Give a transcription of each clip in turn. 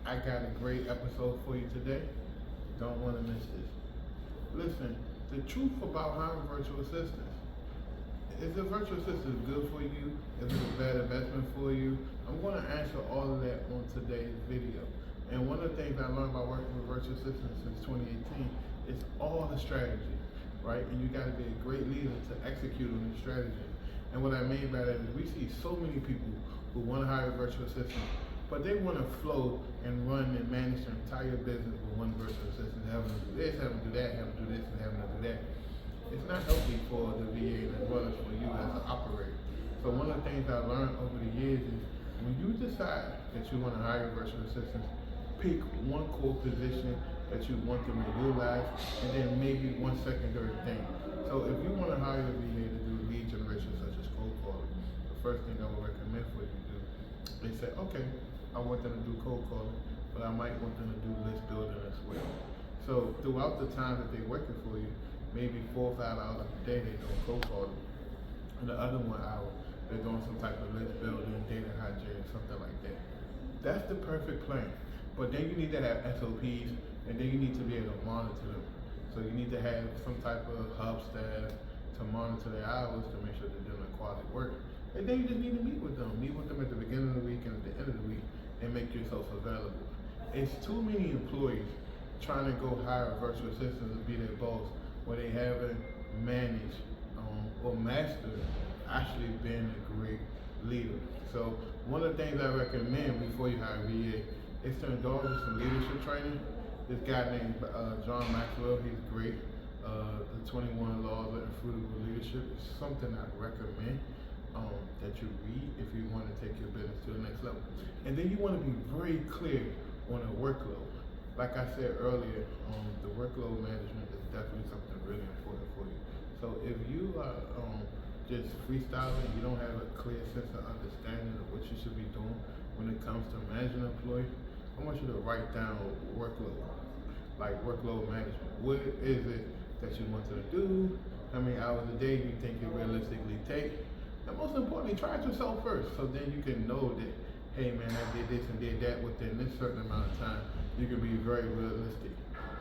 I got a great episode for you today. Don't want to miss this. Listen, the truth about hiring virtual assistants. Is a virtual assistant good for you? Is it a bad investment for you? I'm going to answer all of that on today's video. And one of the things I learned by working with virtual assistants since 2018 is all the strategy, right? And you got to be a great leader to execute on the strategy. And what I mean by that is we see so many people who want to hire a virtual assistant, but they want to flow and run and manage their entire business with one virtual assistant, having to do this, having to do that, having to do this, and having to do that. It's not healthy for the VA as well as for you as an operator. So one of the things I learned over the years is when you decide that you want to hire virtual assistants, pick one core position that you want them to utilize, and then maybe one secondary thing. So if you want to hire a VA to do lead generation such as cold calling, the first thing I would recommend for you to do is say, okay, I want them to do cold calling, but I might want them to do list building as well. So throughout the time that they're working for you, maybe 4 or 5 hours a day they're doing cold calling, and the other 1 hour they're doing some type of list building, data hygiene, something like that. That's the perfect plan. But then you need to have SOPs, and then you need to be able to monitor them. So you need to have some type of hub staff to monitor their hours to make sure they're doing quality work. And then you just need to meet with them. Meet with them at the beginning of the week and at the end of the week, and make yourself available. It's too many employees trying to go hire a virtual assistant to be their boss where they haven't managed or mastered actually being a great leader. So one of the things I recommend before you hire a VA is to indulge in some leadership training. This guy named John Maxwell, he's great. The 21 Laws of Fruitful Leadership is something I recommend that you read if you want to take your business to the next level. And then you want to be very clear on the workload. Like I said earlier, the workload management is definitely something really important for you. So if you are just freestyling, you don't have a clear sense of understanding of what you should be doing when it comes to managing an employee, I want you to write down workload, like workload management. What is it that you want to do? How many hours a day do you think you realistically take? And most importantly, try it yourself first, so then you can know that, hey man, I did this and did that within this certain amount of time. You can be very realistic.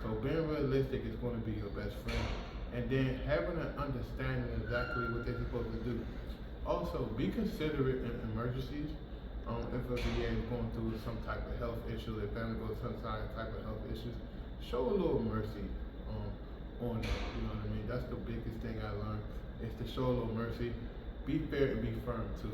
So being realistic is going to be your best friend. And then having an understanding exactly what they're supposed to do. Also, be considerate in emergencies. If a VA is going through some type of health issue, if family goes through some type of health issues, show a little mercy on them. You know what I mean? That's the biggest thing I learned, is to show a little mercy. Be fair and be firm too.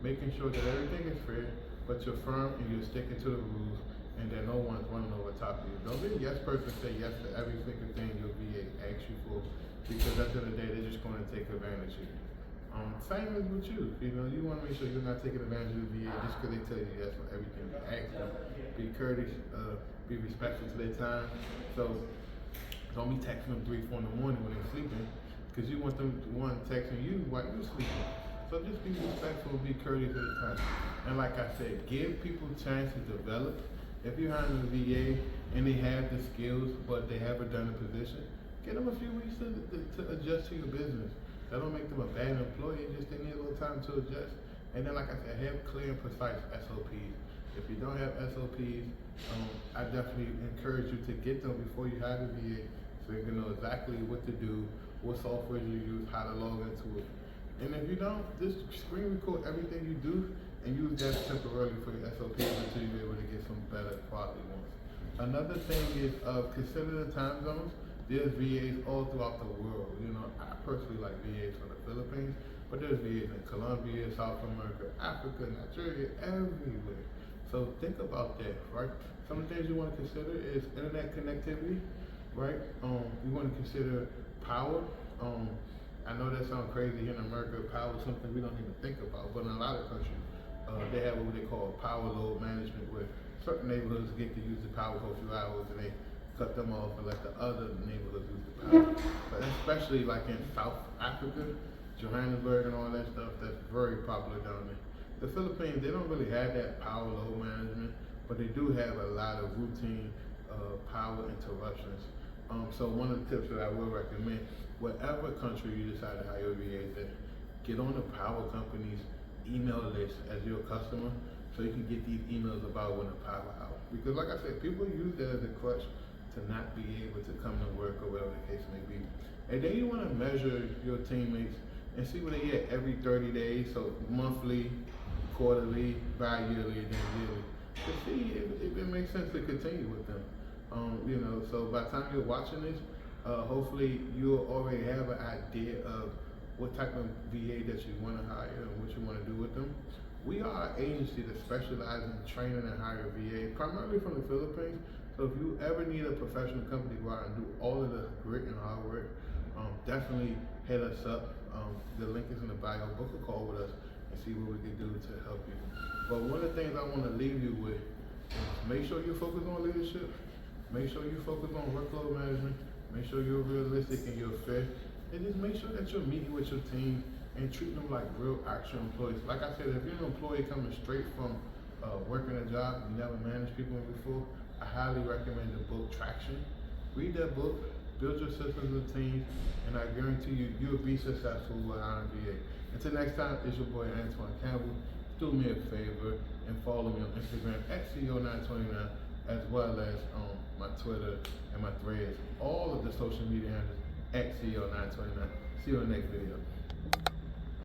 Making sure that everything is fair, but you're firm and you're sticking to the rules, and that no one's running over top of you. Don't be a yes person, say yes to every single thing your VA asks you for, because at the end of the day, they're just going to take advantage of you. Same as with you. You know, you want to make sure you're not taking advantage of the VA just because they tell you yes for everything you ask them. Be courteous, be respectful to their time. So don't be texting them 3, 4 in the morning when they're sleeping, because you want them texting you while you're sleeping. So just be respectful, be courteous at the time. And like I said, give people a chance to develop. If you're hiring a VA and they have the skills but they haven't done the position, give them a few weeks to adjust to your business. That don't make them a bad employee, just they need a little time to adjust. And then like I said, have clear and precise SOPs. If you don't have SOPs, I definitely encourage you to get them before you hire the VA, so you can know exactly what to do, what software you use, how to log into it. And if you don't, just screen record everything you do and use that temporarily for your SOPs until you're able to get some better quality ones. Another thing is consider the time zones. There's VAs all throughout the world. You know, I personally like VAs from the Philippines, but there's VAs in Colombia, South America, Africa, Nigeria, everywhere. So think about that, right? Some of the things you want to consider is internet connectivity, right? You want to consider power. I know that sounds crazy here in America. Power is something we don't even think about, but in a lot of countries, they have what they call power load management, where certain neighborhoods get to use the power for a few hours and they cut them off and let the other neighborhoods use the power. But especially like in South Africa, Johannesburg and all that stuff, that's very popular down there. The Philippines, they don't really have that power load management, but they do have a lot of routine power interruptions. So one of the tips that I would recommend, whatever country you decide to hire a VA in, get on the power company's email list as your customer, so you can get these emails about when the power out. Because like I said, people use that as a crutch to not be able to come to work or whatever the case may be. And then you want to measure your teammates and see where they at every 30 days, so monthly, quarterly, bi-yearly, and then yearly, to see if it makes sense to continue with them. So by the time you're watching this, hopefully you'll already have an idea of what type of VA that you want to hire and what you want to do with them. We are an agency that specializes in training and hiring VA, primarily from the Philippines. So if you ever need a professional company to go out and do all of the grit and hard work, definitely hit us up. The link is in the bio. Book a call with us and see what we can do to help you. But one of the things I want to leave you with is make sure you focus on leadership. Make sure you focus on workload management. Make sure you're realistic and you're fair. And just make sure that you're meeting with your team and treat them like real actual employees. Like I said, if you're an employee coming straight from working a job you never managed people before, I highly recommend the book Traction. Read that book, build your systems and teams, and I guarantee you, you'll be successful with INVA. Until next time, it's your boy Antoine Campbell. Do me a favor and follow me on Instagram at CO929, as well as on my Twitter and my threads, all of the social media handles at CO929. See you in the next video.